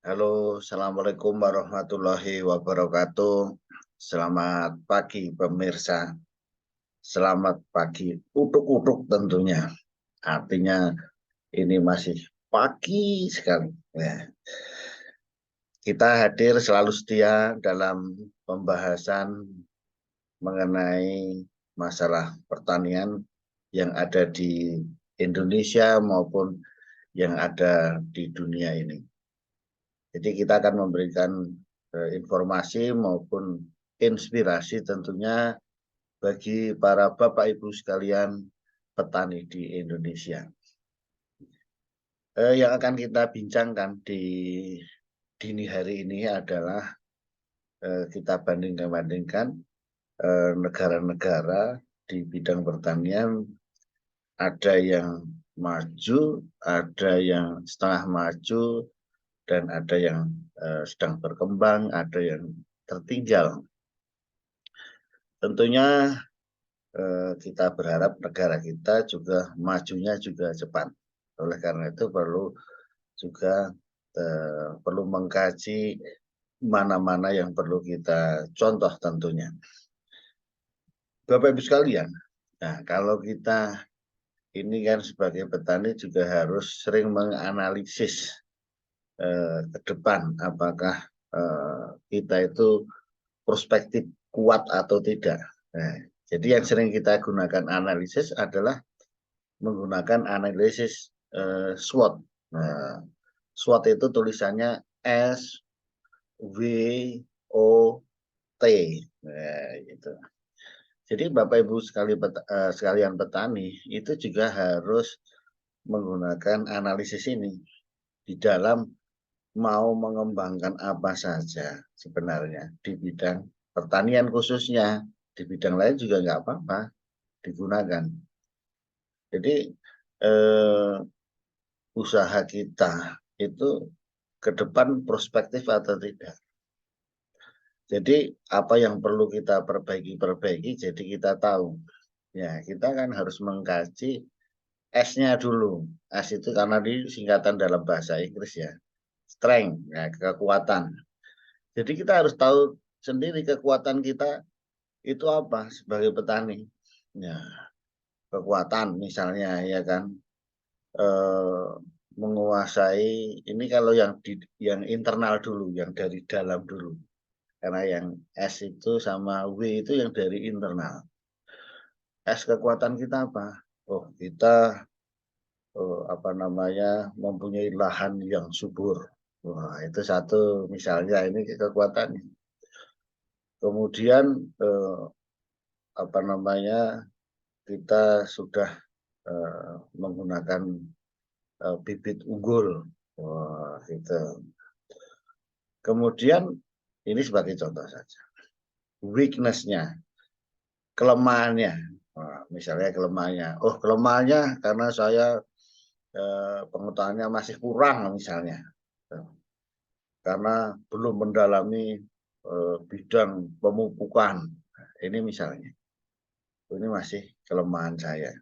Halo, Assalamualaikum warahmatullahi wabarakatuh. Selamat pagi pemirsa. Selamat pagi utuk-utuk tentunya. Artinya ini masih pagi sekali. Ya. Kita hadir selalu setia dalam pembahasan mengenai masalah pertanian yang ada di Indonesia maupun yang ada di dunia ini. Jadi kita akan memberikan informasi maupun inspirasi tentunya bagi para Bapak Ibu sekalian petani di Indonesia. Yang akan kita bincangkan di dini hari ini adalah kita bandingkan negara-negara di bidang pertanian, ada yang maju, ada yang setengah maju, dan ada yang sedang berkembang, ada yang tertinggal. Tentunya kita berharap negara kita juga majunya juga cepat. Oleh karena itu perlu mengkaji mana-mana yang perlu kita contoh tentunya. Bapak Ibu sekalian, nah kalau kita ini kan sebagai petani juga harus sering menganalisis ke depan apakah kita itu prospektif kuat atau tidak. Nah, jadi yang sering kita gunakan analisis adalah menggunakan analisis SWOT. Nah, SWOT itu tulisannya SWOT. Nah, gitu. Jadi Bapak Ibu sekalian petani itu juga harus menggunakan analisis ini di dalam mau mengembangkan apa saja sebenarnya di bidang pertanian khususnya, di bidang lain juga nggak apa-apa digunakan. Jadi usaha kita itu ke depan prospektif atau tidak. Jadi apa yang perlu kita perbaiki, jadi kita tahu. Ya, kita kan harus mengkaji S-nya dulu. S itu karena di singkatan dalam bahasa Inggris ya. Strength, ya, kekuatan. Jadi kita harus tahu sendiri kekuatan kita itu apa sebagai petani. Ya, kekuatan misalnya ya kan menguasai ini kalau yang internal dulu, yang dari dalam dulu. Karena yang S itu sama W itu yang dari internal. S kekuatan kita apa? Oh, kita mempunyai lahan yang subur. Wah, itu satu misalnya ini kekuatannya. Kemudian eh, kita sudah menggunakan bibit unggul. Wah, gitu. Kemudian ini sebagai contoh saja. Weakness-nya, kelemahannya. Wah, misalnya kelemahannya. Oh, kelemahannya karena saya pengetahuannya masih kurang misalnya. Karena belum mendalami bidang pemupukan. Ini misalnya. Ini masih kelemahan saya.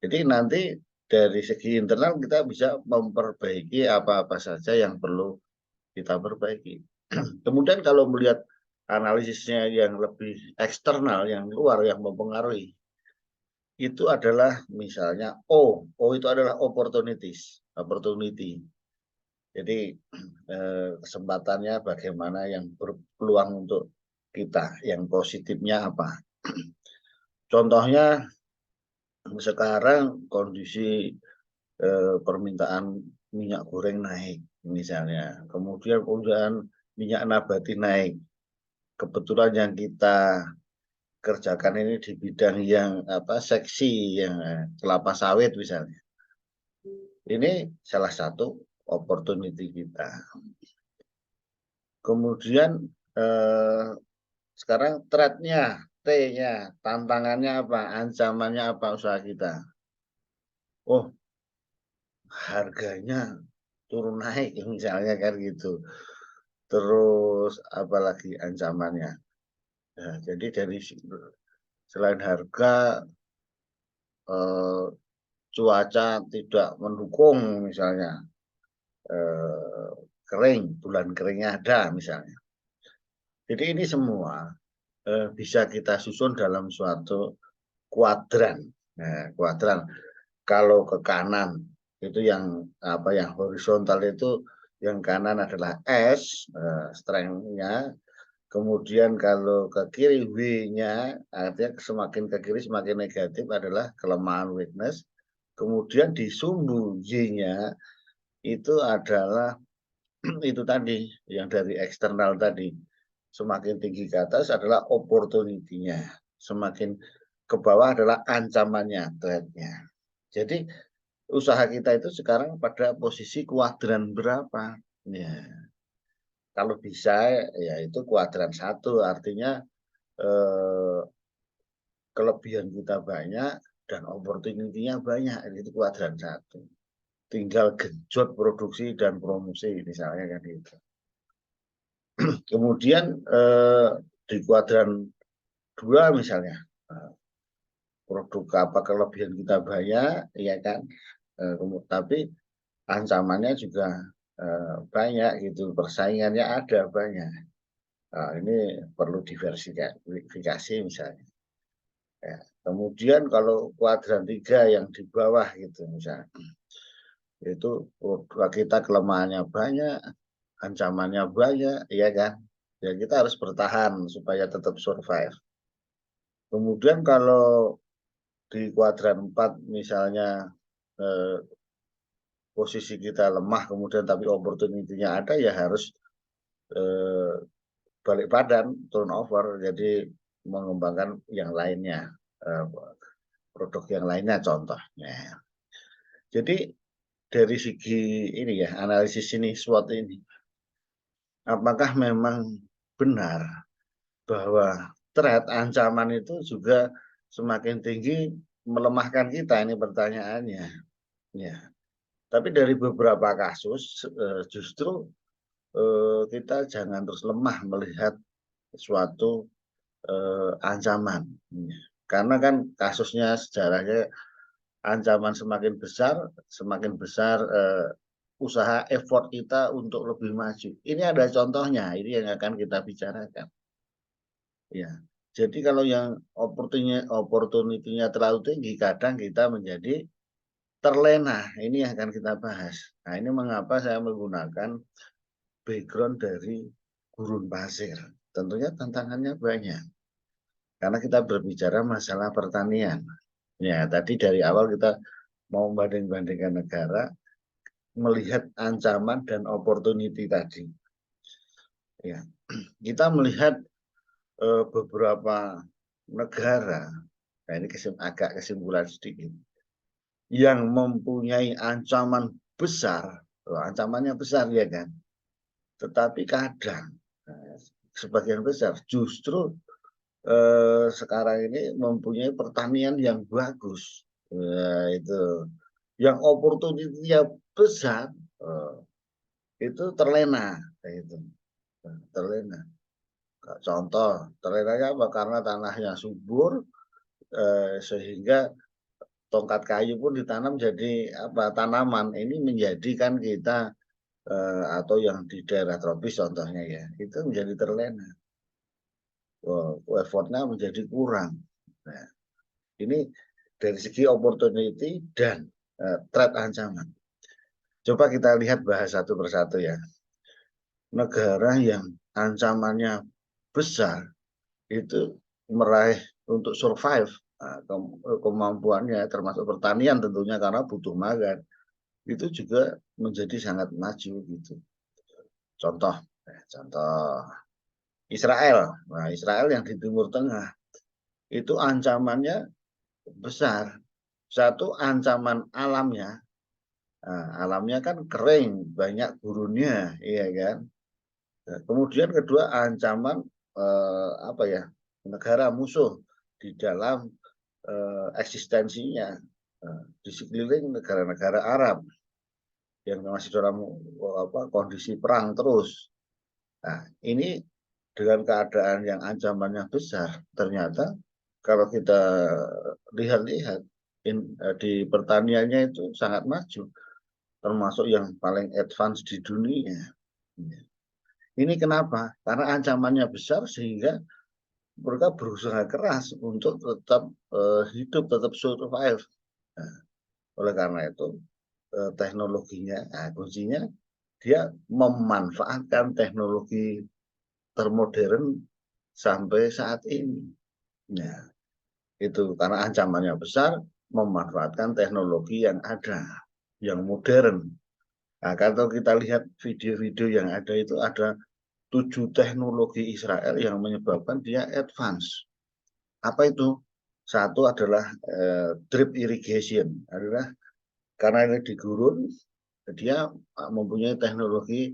Jadi nanti dari segi internal kita bisa memperbaiki apa-apa saja yang perlu kita perbaiki. Kemudian kalau melihat analisisnya yang lebih eksternal, yang luar, yang mempengaruhi, itu adalah misalnya O itu adalah opportunity. Jadi kesempatannya bagaimana yang berpeluang untuk kita, yang positifnya apa. Contohnya sekarang kondisi permintaan minyak goreng naik misalnya, kemudian penggunaan minyak nabati naik. Kebetulan yang kita kerjakan ini di bidang yang seksi yang kelapa sawit misalnya. Ini salah satu opportunity kita. Kemudian sekarang threat-nya, T-nya, tantangannya apa, ancamannya apa usaha kita. Oh, harganya turun naik misalnya kan gitu. Terus apalagi ancamannya. Nah, jadi dari selain harga, cuaca tidak mendukung misalnya, kering, bulan keringnya ada misalnya. Jadi ini semua bisa kita susun dalam suatu kuadran. Nah, kuadran kalau ke kanan itu yang yang horizontal itu yang kanan adalah S, strength-nya. Kemudian kalau ke kiri W-nya, artinya semakin ke kiri semakin negatif adalah kelemahan, weakness. Kemudian di sumbu Y-nya itu adalah itu tadi yang dari eksternal tadi. Semakin tinggi ke atas adalah opportunity-nya. Semakin ke bawah adalah ancamannya, threat-nya. Jadi usaha kita itu sekarang pada posisi kuadran berapa? Ya, kalau bisa ya itu kuadran 1, artinya kelebihan kita banyak dan opportunity-nya banyak, itu kuadran 1. Tinggal genjot produksi dan promosi misalnya kan itu. Kemudian di kuadran 2 misalnya, produk apa kelebihan kita banyak, ya kan, tapi ancamannya juga banyak gitu, persaingannya ada banyak. Nah, ini perlu diversifikasi misalnya. Ya. Kemudian kalau kuadran 3 yang di bawah gitu misalnya, itu kita kelemahannya banyak, ancamannya banyak, ya kan? Ya kita harus bertahan supaya tetap survive. Kemudian kalau di kuadran 4 misalnya posisi kita lemah kemudian tapi opportunity-nya ada, ya harus balik badan, turnover, jadi mengembangkan yang lainnya, produk yang lainnya contohnya. Jadi dari segi ini ya, analisis ini, SWOT ini, apakah memang benar bahwa threat, ancaman itu juga semakin tinggi melemahkan kita, ini pertanyaannya. Ya. Tapi dari beberapa kasus justru kita jangan terus lemah melihat suatu ancaman. Karena kan kasusnya, sejarahnya, ancaman semakin besar usaha effort kita untuk lebih maju. Ini ada contohnya, ini yang akan kita bicarakan. Ya. Jadi kalau yang opportunity-nya terlalu tinggi, kadang kita menjadi terlena. Ini yang akan kita bahas. Nah, ini mengapa saya menggunakan background dari gurun pasir. Tentunya tantangannya banyak. Karena kita berbicara masalah pertanian. Ya, tadi dari awal kita mau banding-bandingkan negara, melihat ancaman dan opportunity tadi. Ya, kita melihat beberapa negara, nah ini agak kesimpulan sedikit, yang mempunyai ancaman besar, ancamannya besar ya kan, tetapi kadang sebagian besar justru sekarang ini mempunyai pertanian yang bagus, itu yang opportunity-nya besar, itu terlena, itu terlena. Contoh, terlenanya apa? Karena tanahnya subur, sehingga tongkat kayu pun ditanam jadi tanaman. Ini menjadikan kita atau yang di daerah tropis contohnya ya, itu menjadi terlena. Effortnya menjadi kurang. Nah, ini dari segi opportunity dan threat, ancaman. Coba kita lihat bahas satu persatu ya. Negara yang ancamannya besar itu meraih untuk survive, kemampuannya termasuk pertanian tentunya karena butuh makan, itu juga menjadi sangat maju gitu. Contoh Israel. Nah, Israel yang di Timur Tengah itu ancamannya besar. Satu, ancaman alamnya. Nah, alamnya kan kering, banyak gurunnya, iya kan. Nah, kemudian kedua, ancaman negara musuh di dalam eksistensinya, di sekeliling negara-negara Arab yang masih dalam kondisi perang terus. Nah, ini dengan keadaan yang ancamannya besar, ternyata kalau kita lihat-lihat di pertaniannya itu sangat maju, termasuk yang paling advance di dunia. Ini kenapa? Karena ancamannya besar sehingga mereka berusaha keras untuk tetap hidup, tetap survive. Nah, oleh karena itu teknologinya, kuncinya dia memanfaatkan teknologi termodern sampai saat ini. Nah, itu karena ancamannya besar, memanfaatkan teknologi yang ada, yang modern. Nah, kalau kita lihat video-video yang ada itu ada 7 teknologi Israel yang menyebabkan dia advance. Apa itu? Satu adalah drip irrigation, adalah karena ini di gurun, dia mempunyai teknologi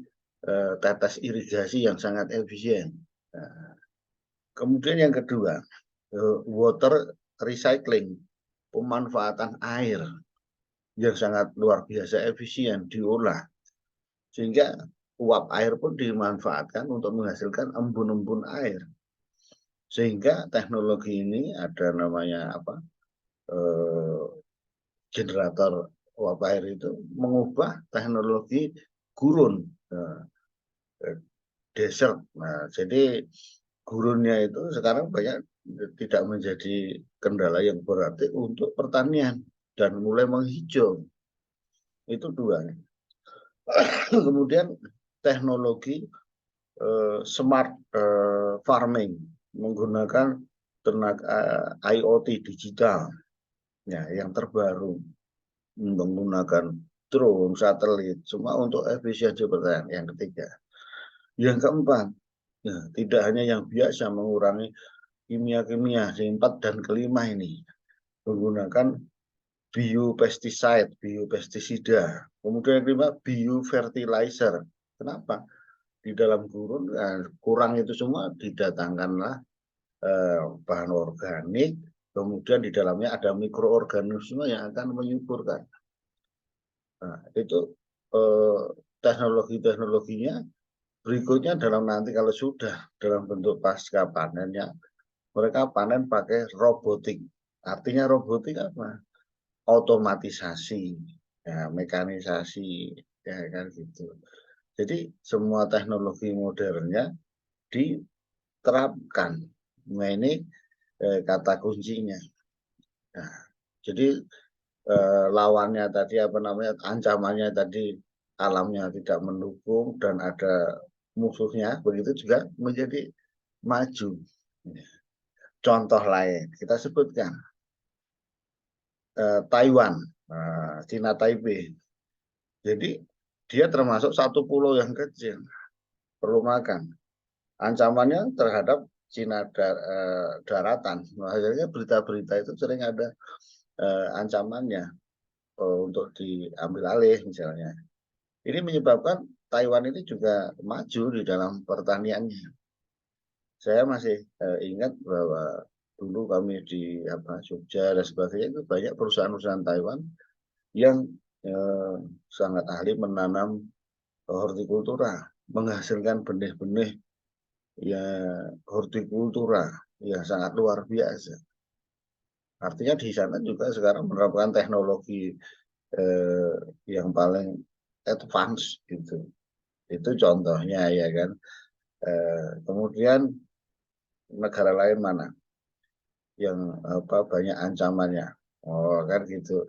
tetes irigasi yang sangat efisien. Nah, kemudian yang kedua, water recycling, pemanfaatan air yang sangat luar biasa efisien diolah sehingga uap air pun dimanfaatkan untuk menghasilkan embun-embun air. Sehingga teknologi ini ada namanya apa? Generator uap air itu mengubah teknologi gurun, desert. Nah, jadi gurunnya itu sekarang banyak tidak menjadi kendala yang berarti untuk pertanian dan mulai menghijau. Itu dua. Kemudian teknologi smart farming menggunakan tenaga IoT digital, ya, yang terbaru menggunakan drone, satelit, semua untuk efisiensi pertanian. Yang ketiga, yang keempat, ya, tidak hanya yang biasa mengurangi kimia-kimia, yang keempat dan kelima ini menggunakan biopesticide, biopestisida. Kemudian yang kelima, biofertilizer. Kenapa? Di dalam gurun kurang itu semua didatangkanlah bahan organik, kemudian di dalamnya ada mikroorganisme yang akan menyuburkan. Nah, itu teknologi-teknologinya berikutnya dalam nanti kalau sudah dalam bentuk pasca panennya, mereka panen pakai robotik. Artinya robotik apa? Otomatisasi, ya, mekanisasi, ya kan gitu. Jadi semua teknologi modernnya diterapkan. Nah ini kata kuncinya. Nah, jadi lawannya tadi apa namanya, ancamannya tadi alamnya tidak mendukung dan ada musuhnya, begitu juga menjadi maju. Contoh lain kita sebutkan Taiwan, Cina Taipei. Jadi dia termasuk satu pulau yang kecil, perlu makan. Ancamannya terhadap Cina daratan. Akhirnya berita-berita itu sering ada ancamannya untuk diambil alih misalnya. Ini menyebabkan Taiwan ini juga maju di dalam pertaniannya. Saya masih ingat bahwa dulu kami di Jogja dan sebagainya itu banyak perusahaan-perusahaan Taiwan yang sangat ahli menanam hortikultura, menghasilkan benih-benih ya hortikultura yang sangat luar biasa. Artinya di sana juga sekarang menerapkan teknologi yang paling advance gitu. Itu contohnya ya kan. Kemudian negara lain mana yang banyak ancamannya? Oh kan gitu.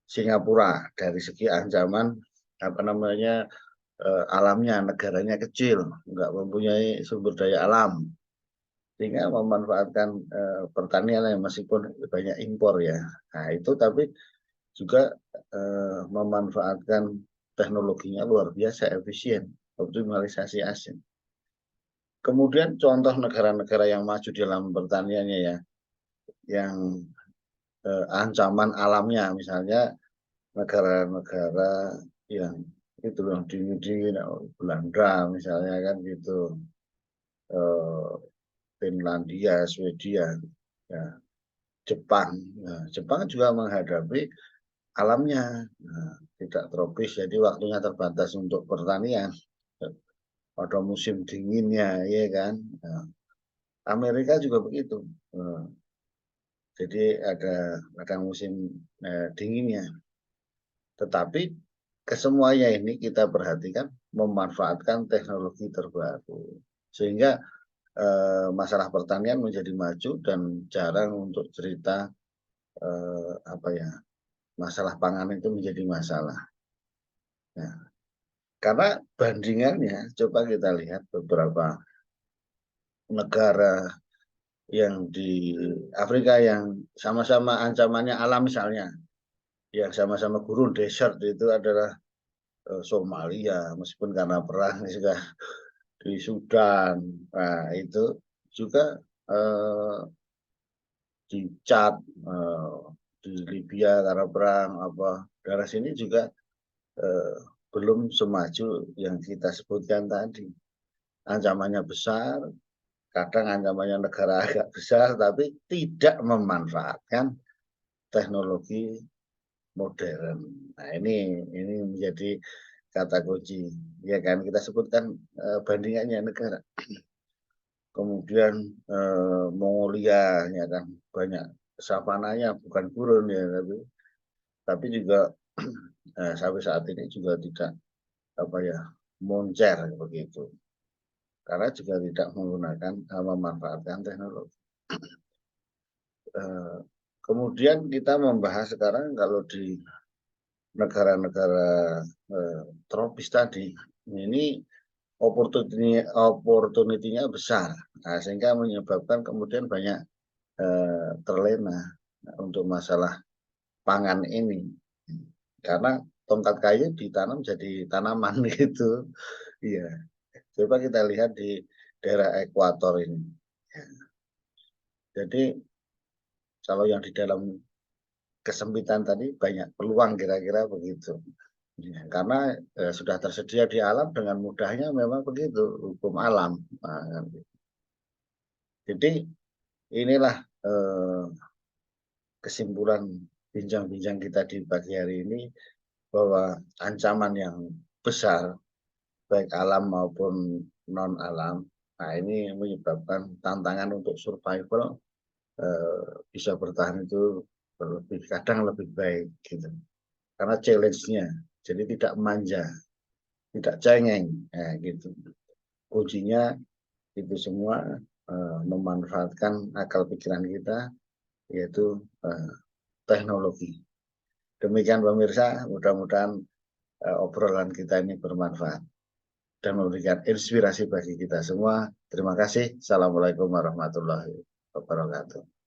Singapura dari segi ancaman apa namanya alamnya, negaranya kecil, nggak mempunyai sumber daya alam, sehingga memanfaatkan pertanian yang meskipun banyak impor ya. Nah itu tapi juga memanfaatkan teknologinya luar biasa efisien, optimalisasi aset. Kemudian contoh negara-negara yang maju dalam pertaniannya ya, yang ancaman alamnya misalnya negara-negara yang itu yang dingin-dingin, Belanda misalnya kan gitu, Finlandia, Swedia, ya, Jepang. Nah, Jepang juga menghadapi alamnya, nah, tidak tropis, jadi waktunya terbatas untuk pertanian. Pada musim dinginnya, ya kan. Nah, Amerika juga begitu. Jadi ada musim dinginnya. Tetapi kesemuanya ini kita perhatikan memanfaatkan teknologi terbaru sehingga masalah pertanian menjadi maju dan jarang untuk cerita apa ya, masalah pangan itu menjadi masalah. Nah, karena bandingannya coba kita lihat beberapa negara yang di Afrika yang sama-sama ancamannya alam misalnya, yang sama-sama gurun desert itu adalah Somalia, meskipun karena perang juga di Sudan. Nah, itu juga eh, di Chad, di Libya karena perang apa daerah sini juga eh, belum semaju yang kita sebutkan tadi. Ancamannya besar, kadang ancamannya negara agak besar, tapi tidak memanfaatkan teknologi modern. Nah, ini menjadi kata kunci. Ya kan kita sebutkan bandingannya negara. Kemudian Mongolia ya kan banyak savananya bukan gurun ya tapi juga sampai saat ini juga tidak apa ya moncer begitu karena juga tidak menggunakan memanfaatkan teknologi. Kemudian kita membahas sekarang kalau di negara-negara tropis tadi ini opportunity-nya besar, nah, sehingga menyebabkan kemudian banyak terlena untuk masalah pangan ini karena tongkat kayu ditanam jadi tanaman gitu. Iya, coba kita lihat di daerah ekuator ini. Jadi kalau yang di dalam kesempitan tadi banyak peluang kira-kira begitu. Ya, karena sudah tersedia di alam dengan mudahnya memang begitu hukum alam. Nah, kan. Jadi inilah kesimpulan bincang-bincang kita di pagi hari ini bahwa ancaman yang besar baik alam maupun non alam, nah ini menyebabkan tantangan untuk survival bisa bertahan itu lebih kadang lebih baik gitu karena challenge-nya jadi tidak manja tidak cengeng gitu kuncinya itu semua memanfaatkan akal pikiran kita yaitu teknologi. Demikian pemirsa, mudah-mudahan obrolan kita ini bermanfaat dan memberikan inspirasi bagi kita semua. Terima kasih. Assalamualaikum warahmatullahi wabarakatuh.